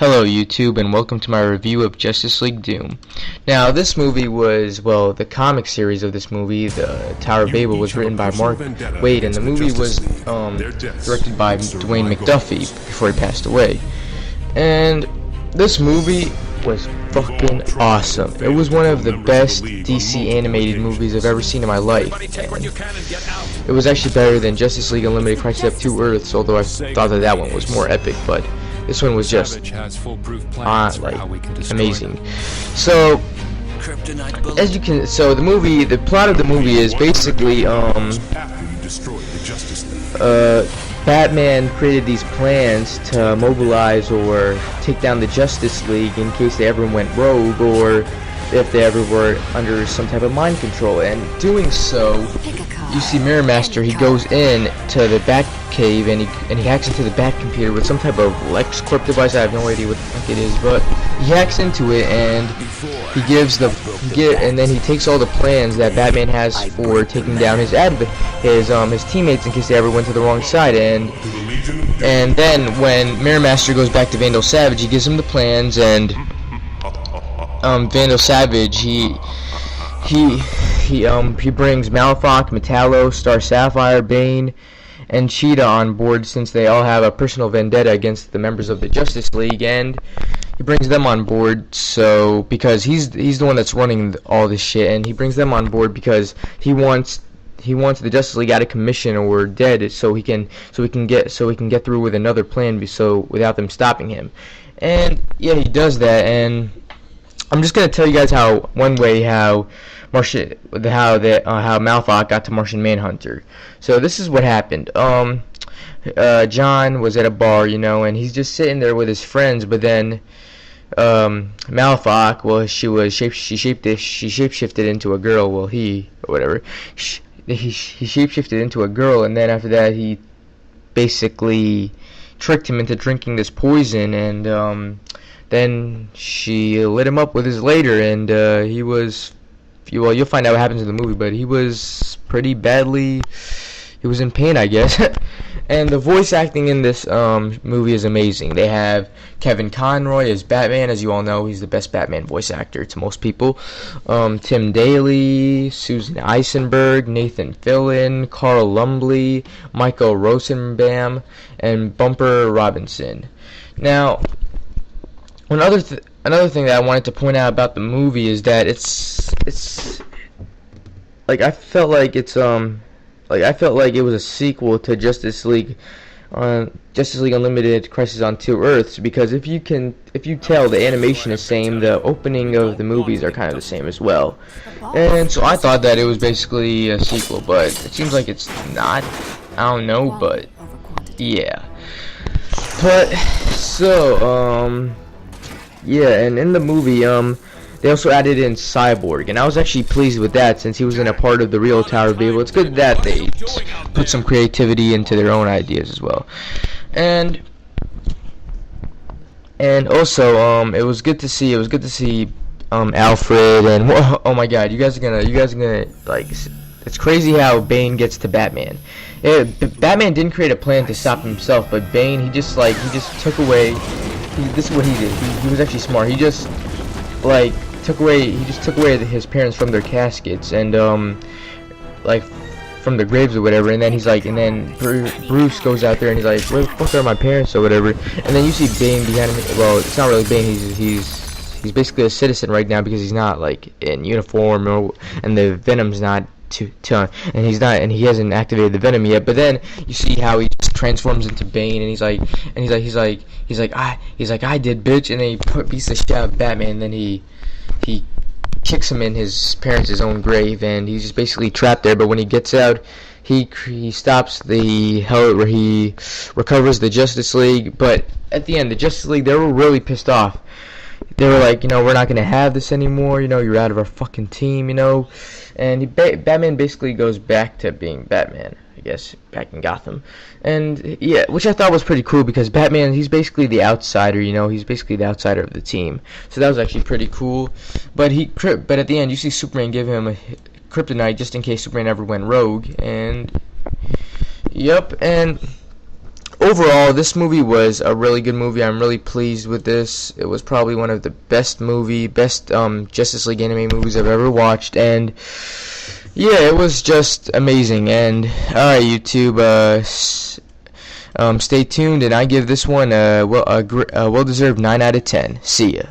Hello YouTube, and welcome to my review of Justice League Doom. Now, this movie was, well, the comic series of this movie, the Tower of Babel, was written by Mark Waid, and the movie was directed by Dwayne McDuffie before he passed away. And this movie was fucking awesome. It was one of the best DC animated movies I've ever seen in my life. And it was actually better than Justice League Unlimited Crisis of Two Earths, although I thought that one was more epic, but this one was just amazing. So as you can, the plot of the movie is basically Batman created these plans to mobilize or take down the Justice League in case they ever went rogue or if they ever were under some type of mind control. And doing so, you see Mirror Master, he goes in to the Batcave and he hacks into the Bat computer with some type of LexCorp device. I have no idea what the fuck it is, but he hacks into it and and then he takes all the plans that Batman has for taking down his teammates in case they ever went to the wrong side. And then when Mirror Master goes back to Vandal Savage, he gives him the plans, and Vandal Savage, he brings Malefak, Metallo, Star Sapphire, Bane, and Cheetah on board, since they all have a personal vendetta against the members of the Justice League, and he brings them on board because he's the one that's running all this shit, and he brings them on board because he wants the Justice League out of commission or dead, so he can get through with another plan, without them stopping him. And yeah, he does that. And I'm just gonna tell you guys how Malefak got to Martian Manhunter. So this is what happened. John was at a bar, and he's just sitting there with his friends, but then Malefak, well, she shapeshifted into a girl. Well, he shapeshifted into a girl, and then after that he basically tricked him into drinking this poison, and then she lit him up with his later, and you'll find out what happens in the movie, but he was pretty badly, he was in pain, I guess. And the voice acting in this movie is amazing. They have Kevin Conroy as Batman. As you all know, he's the best Batman voice actor to most people. Tim Daly, Susan Eisenberg, Nathan Fillion, Carl Lumbly, Michael Rosenbaum, and Bumper Robinson. Now, another thing that I wanted to point out about the movie is that it's like I felt like it was a sequel to Justice League Unlimited Crisis on Two Earths, because if you tell, the animation is the same, the opening of the movies are kind of the same as well. And so I thought that it was basically a sequel, but it seems like it's not. I don't know, but yeah. But so yeah, and in the movie they also added in Cyborg, and I was actually pleased with that, since he was in a part of the real Tower of Babel. It's good that they put some creativity into their own ideas as well. And also it was good to see Alfred, and oh my god, you guys are gonna like, it's crazy how Bane gets to Batman. Batman didn't create a plan to stop himself, but Bane, he just took away. This is what he did. He was actually smart. He just took away his parents from their caskets, and from the graves or whatever, and then Bruce goes out there and he's like, where the fuck are my parents or whatever, and then you see Bane behind him. Well, it's not really Bane, he's basically a citizen right now, because he's not like in uniform, and the Venom's not and he hasn't activated the Venom yet. But then you see how he just transforms into Bane, and he's like I did, bitch, and then he beats the shit out of Batman, and then he kicks him in his parents' own grave, and he's just basically trapped there. But when he gets out, he stops the hell where he recovers the Justice League. But at the end, the Justice League, they were really pissed off. They were like, we're not gonna have this anymore, you're out of our fucking team, and Batman basically goes back to being Batman, I guess, back in Gotham. And yeah, which I thought was pretty cool, because Batman, he's basically the outsider, he's basically the outsider of the team. So that was actually pretty cool. But at the end, you see Superman give him a kryptonite just in case Superman ever went rogue. And yep. And overall, this movie was a really good movie. I'm really pleased with this. It was probably one of the best Justice League anime movies I've ever watched, and yeah, it was just amazing. And alright, YouTube, stay tuned, and I give this one a well-deserved 9 out of 10. See ya.